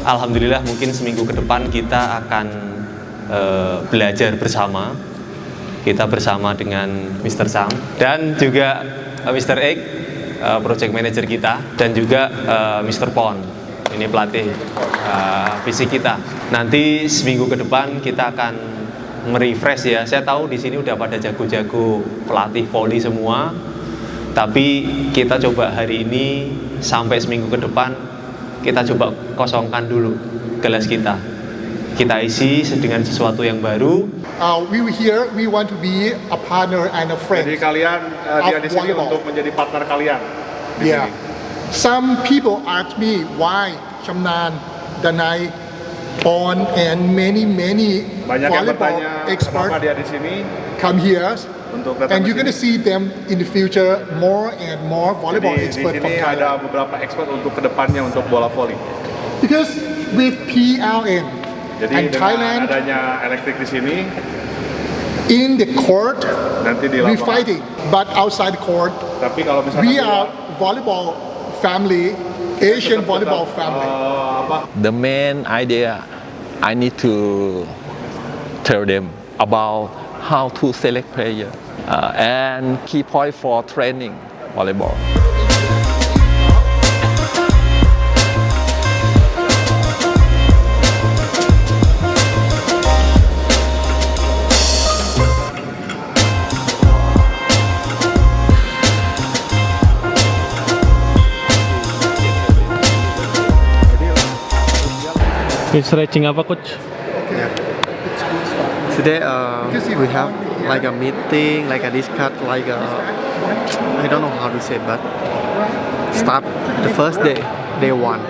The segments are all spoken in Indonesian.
Alhamdulillah mungkin seminggu ke depan kita akan belajar bersama. Kita bersama dengan Mr. Sam dan juga Mr. Ek, project manager kita, dan juga Mr. Pon, ini pelatih fisik kita. Nanti seminggu ke depan kita akan merefresh ya. Saya tahu di sini udah pada jago-jago pelatih voli semua, tapi kita coba hari ini sampai seminggu ke depan kita coba kosongkan dulu kelas kita. Kita isi dengan sesuatu yang baru. We want to be a partner and a friend. Jadi kalian dia di sini untuk menjadi partner kalian. Yeah. Some people ask me why Chamnan, Danai, Pon, and many Banyak yang volleyball bertanya experts kenapa dia di sini come here, untuk datang and ke you're going to sini. see them in the future more and more volleyball Jadi di experts from sini ada Thailand. beberapa expert untuk kedepannya untuk bola voli. Because with PLN Jadi and dengan Thailand adanya elektrik di sini, in the court, nanti di we lapangan. fighting, but outside court, Tapi kalau misalnya we are volleyball family, Asian volleyball family. The main idea, I need to tell them about how to select player and key point for training volleyball. Stretching apa, coach? Today we have like a meeting, like a discuss, like I don't know how to say, but start the first day, day one.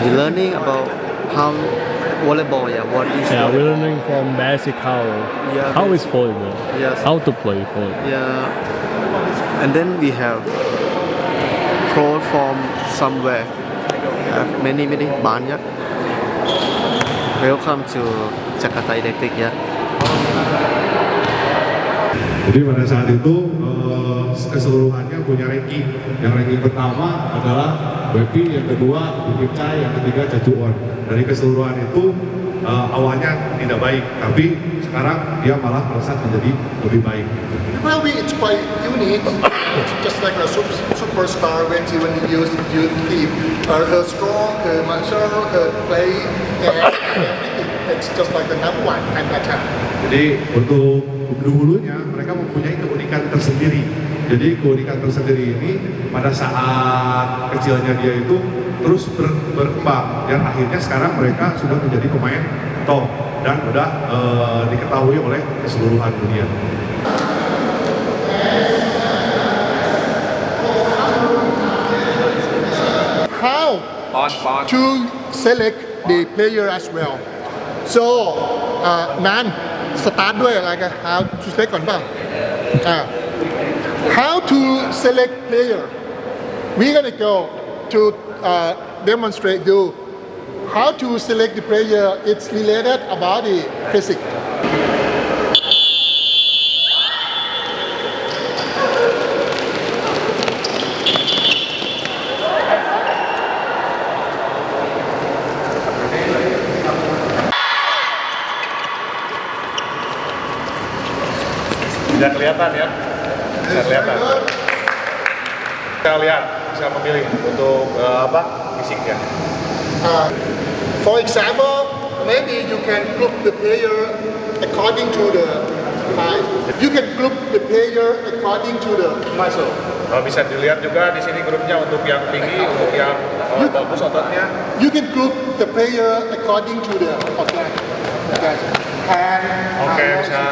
We're learning about how volleyball, what is Yeah, we're volleyball. learning from basic how is volleyball, Yes. how to play volleyball. Yeah, and then we have pro from somewhere. We have many banyak. Welcome to Jakarta Electric ya. Jadi pada saat itu keseluruhannya punya ranking. Yang ranking pertama adalah Wepi, yang kedua Bukit Cai, yang ketiga Cacuon. Dari keseluruhan itu awalnya tidak baik, tapi sekarang dia malah melesat menjadi lebih baik. Well, it's quite unique. It's just like a superstar when you use your team. Her strong, her muscle, her play, and everything. It's just like the number one and attack. Jadi untuk dulu-dulunya mereka mempunyai keunikan tersendiri. Jadi keunikan tersendiri ini pada saat kecilnya dia itu terus berkembang dan akhirnya sekarang mereka sudah menjadi pemain top dan sudah diketahui oleh keseluruhan dunia. How to select the player as well. So, Nan, start ด้วยอะไรกัน how to select ก่อนเปล่า how to select player. We're gonna go to demonstrate you how to select the player. It's related about the physics. Tidak kelihatan ya, bisa kelihatan. Kalian bisa memilih untuk fisiknya. For example, maybe you can group the player according to the height. You can group the player according to the muscle. Bisa dilihat juga di sini grupnya untuk yang tinggi, untuk yang bagus ototnya. You can group the player according to the Oke, bisa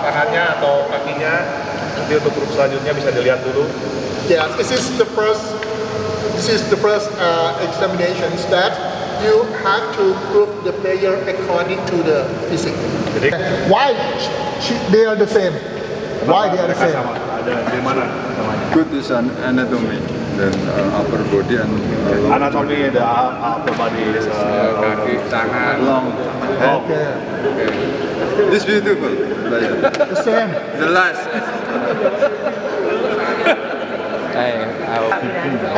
tangannya atau kakinya. Nanti untuk grup selanjutnya bisa dilihat dulu. Yeah, this is the first examinations that you have to group the player according to the physics. Jadi Why they are the same? Why they are the mereka same? sama? Ada di mana namanya? Good is an anatomy, then upper body and Anatomi, the upper body, kaki, tangan, long. Okay. This beautiful. The same. The last.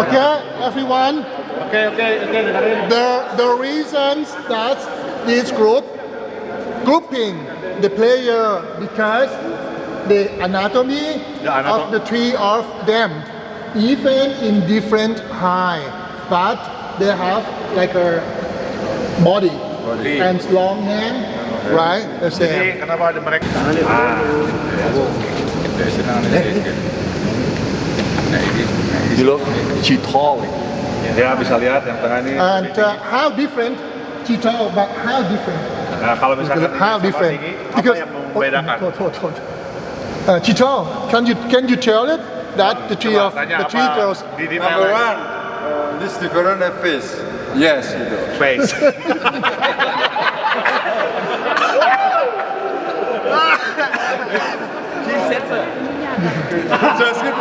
Okay, everyone. The reasons that this grouping the player because the anatomy of the three of them even in different height, but they have like a body. And long hand, right? The Jadi same. kenapa ada mereka? You look, she tall. Ya bisa lihat yang tengah ini. And how different? Chito, but how different? Nah, kalau misalkan How sama different? tinggi, apa yang membedakan? Chito, can you tell it that the three Coba of tanya the three apa girls? di Number detail one, this different face. Yes, you know. face. Just good.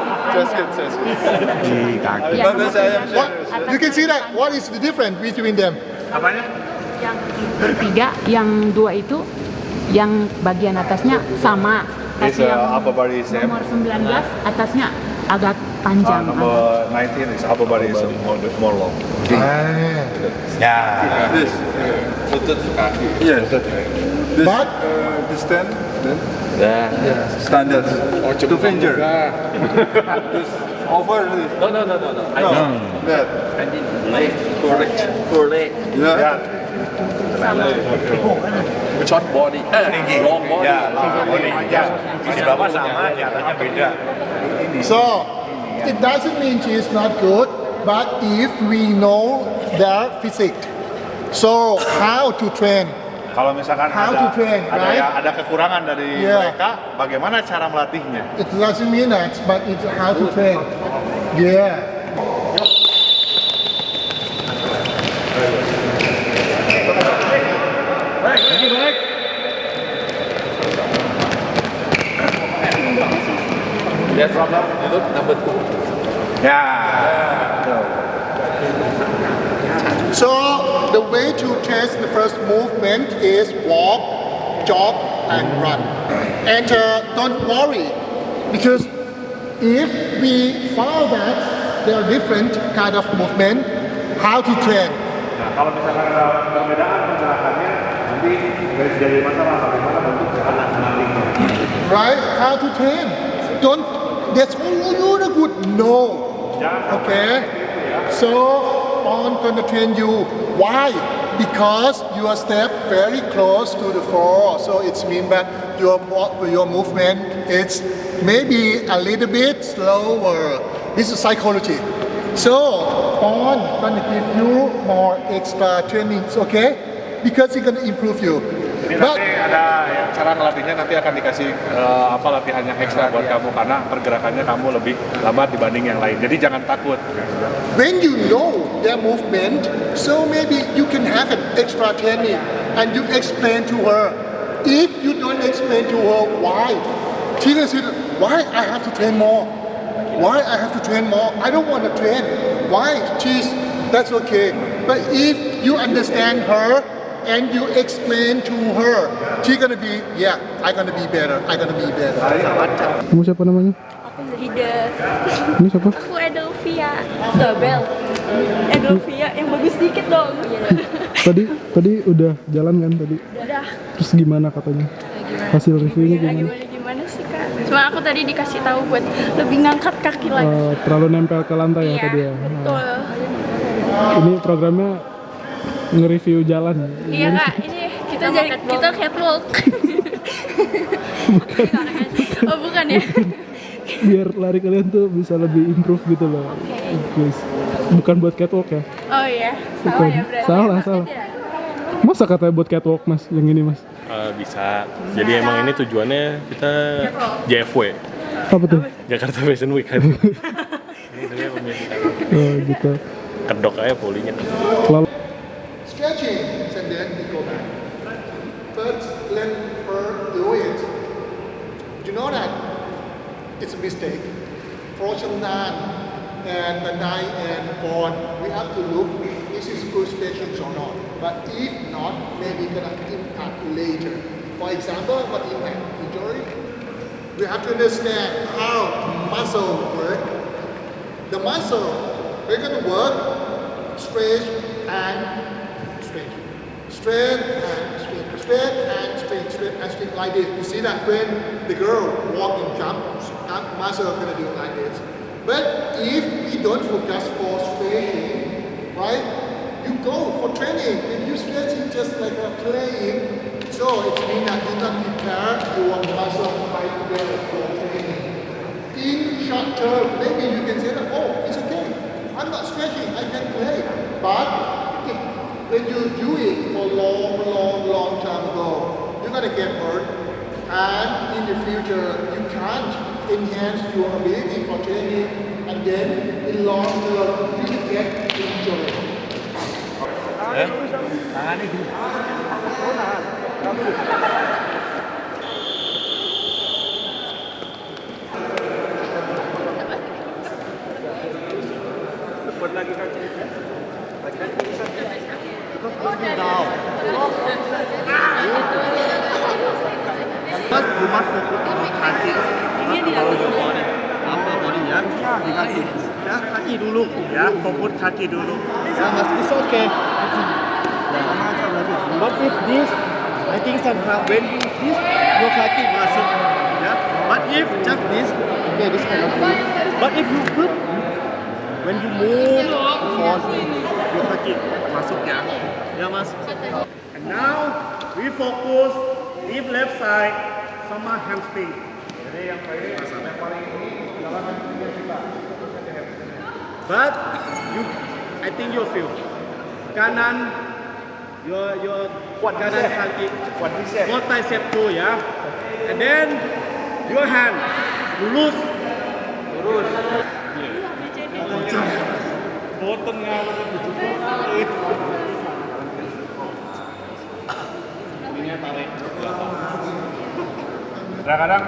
Bagus saya. What? You can see that. What is the difference between them? Apanya? Yang bertiga, yang dua itu, yang bagian atasnya sama. This Tapi yang upper body is same. nomor 19 atasnya agak panjang. Number 19 is upper body is more long. This. Yes. This, But this 10, then standard. Two finger. This over. This. No. No, that. Correct. Yeah. Short body, long body. so it doesn't mean she is not good, but if we know their physique, so how to train? Kalau misalkan How to train, right? ada kekurangan dari Yeah. mereka, bagaimana cara melatihnya? It doesn't mean that, but it's how to train. Yeah. Yes, you look number 2. Ya. So the way to test the first movement is walk, jog, and run. And don't worry, because if we found that there are different kind of movement, how to train, Nah, kalau misalkan ada perbedaan pergerakannya, nanti jadi masalah bagaimana bentuk gerakan melatihnya. right? How to train. Don't. That's all you're good. No. Okay. So on gonna train you. Why? Because your step very close to the floor, so it's mean that your movement it's maybe a little bit slower. This is psychology. So on gonna give you more extra trainings, okay? Because it's gonna improve you. Jadi But nanti ada yang cara ngelatihnya nanti akan dikasih latihan yang ekstra buat kamu karena pergerakannya kamu lebih lambat dibanding yang lain. Jadi jangan takut. when you know their movement, so maybe you can have an extra training and you explain to her. If you don't explain to her why, she will say, why I have to train more? Why I have to train more? I don't want to train. Why? That's okay. But if you understand her and you explain to her, she's gonna be, yeah, I'm gonna be better. Kamu siapa namanya? Aku Zahida. Ini siapa? Aku Edelvia. Dobel. Edelvia yang bagus dikit dong. Tadi udah jalan kan tadi? Udah. Terus gimana katanya? Gimana? Hasil reviewnya gimana? Gimana sih kak? Cuma aku tadi dikasih tahu buat lebih ngangkat kaki lagi. Terlalu nempel ke lantai ya tadi ya? Betul. Ini programnya nge-review jalan. Iya kak, ini kita catwalk. Oh bukan ya? Biar lari kalian tuh bisa lebih improve gitu loh. Guys. Bukan buat catwalk ya? Oh iya, salah Bukan. ya berarti. Salah. Masa katanya buat catwalk mas, yang ini mas? Bisa. Jadi emang ini tujuannya kita JFW. Apa tuh? Jakarta Fashion Week kan. Ini sebenarnya pemilihan. Oh gitu. Kedok aja polinya. Lalu Stretching, and then we go back. But let her do it. You know that it's a mistake. For Changnan and the night and on, we have to look this is good stretching or not. But if not, maybe gonna impact later. For example, for impact injury, we have to understand how muscle work. The muscle, we're going to work stretch and stretch. Straight and straight, straight and straight, straight and straight like this. You see that when the girl walk and jump, that muscle going to do like this. But if we don't focus for stretching, right? You go for training and you stretching just like a playing. So it means that you not prepare your muscle quite well for training. In short term, maybe you can say that, oh, it's okay. I'm not stretching, I can play. But when you do it for long time ago, you're gonna get hurt. And in the future, you can't enhance your ability for training. And then in long term, you will get injured. First, you must focus on kaki. Upper body ya, di kaki. Ya, kaki dulu. Ya, fokus kaki dulu. Ya, mas, it's okay. But if this, I think somehow when you this, your kaki masuk. Ya, but if just this, okay, this cannot be. But if you put, when you move, force your kaki masuk ya. Ya, mas. And now we focus if left side sama hamstring. Jadi yang paling ini adalah hamstring kita. But you, I think you feel kanan, your kanan kaki, quad tricep tuh ya. And then your hand lurus. Bottom nga Kadang-kadang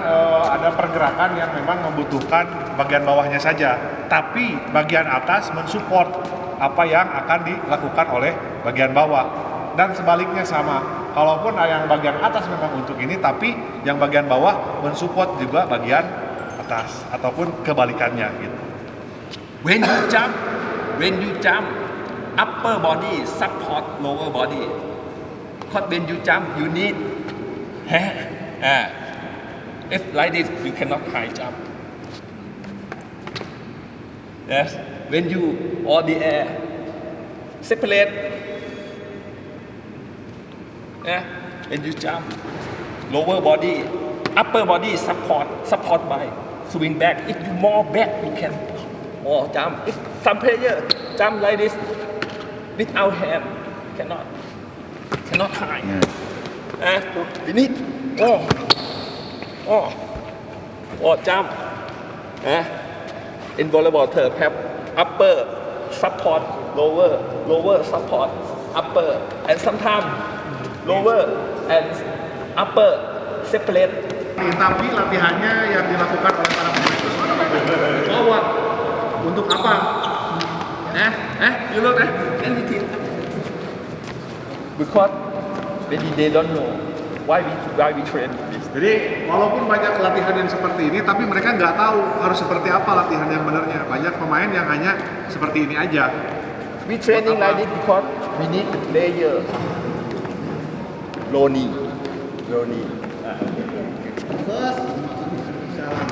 ada pergerakan yang memang membutuhkan bagian bawahnya saja, tapi bagian atas mensupport apa yang akan dilakukan oleh bagian bawah. Dan sebaliknya sama, kalaupun yang bagian atas memang untuk ini, tapi yang bagian bawah mensupport juga bagian atas, ataupun kebalikannya gitu. When you jump, upper body support lower body. Because when you jump, you need if like this, you cannot high jump. Yes, when you on the air, separate. Yeah, when you jump, lower body, upper body support by swing back. If you more back, you can more jump. If some player jump like this without hand, cannot high. We need jump. In volleyball term, have upper support, lower support, upper, and sometimes lower and upper separate. Tapi latihannya yang dilakukan oleh para pemain itu forward. Untuk apa? You look anything. Because maybe they don't know why we train this. Jadi walaupun banyak latihan yang seperti ini, tapi mereka nggak tahu harus seperti apa latihan yang benarnya. Banyak pemain yang hanya seperti ini aja. We training like this because we need layer. Low knee. First, jalan.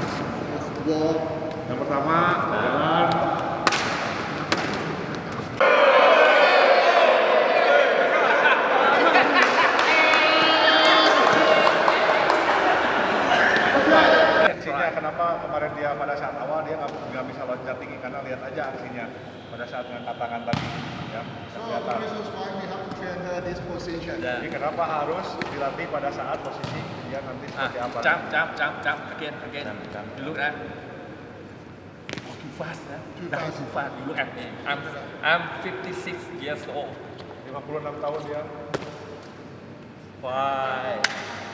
Walk. Yang pertama, jalan. Kenapa kemarin dia pada saat awal dia nggak bisa loncat tinggi, karena lihat aja aksinya pada saat ngangkat tangan tadi ya. So the reasons why we have to train her this position. Jadi kenapa harus dilatih pada saat posisi dia nanti seperti apa? Jump again. You look at too fast, too fast. You look at me. I'm 56 years old. 56 tahun dia. Why?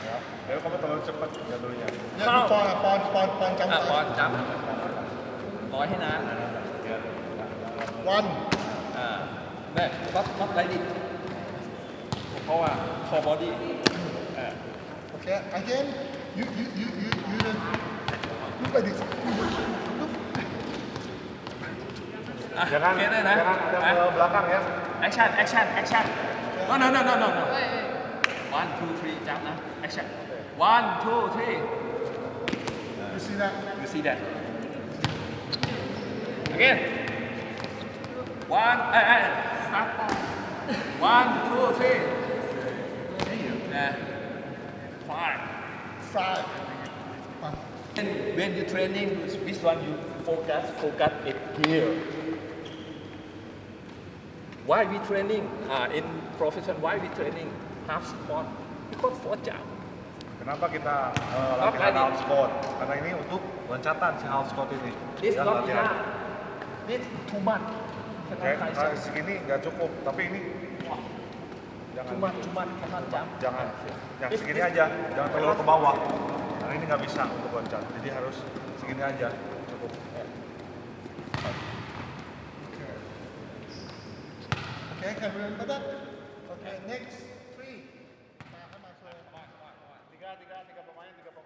Ya, jadi kamu terlalu cepat jatuhnya. Ya, pon jump. ร้อยให้นาน One. แม่วัดไรดิเพราะว่า core body โอเค Okay, again, you don't look like this. Look. Jangan ada ke belakang ya. Action. No. 1, 2, 3, jump now. Action. 1, 2, 3. You see that? You see that? Again. 1, start. 1, 2, 3. 5. And when you training, which one you focus it here. Why we training? In profession, why we training half squat? Because 4 jump. Kenapa kita latihan half squat? Karena ini untuk loncatan si half squat ini. This Ya, not latihan. enough. This too much. Oke, nah, segini nggak cukup. Tapi ini jangan. Cuma jump. Jangan. Yang segini aja. Jangan terlalu ke bawah. Karena ini nggak bisa untuk loncat. Jadi harus segini aja. Cukup. Okay, can you remember that? Okay, next.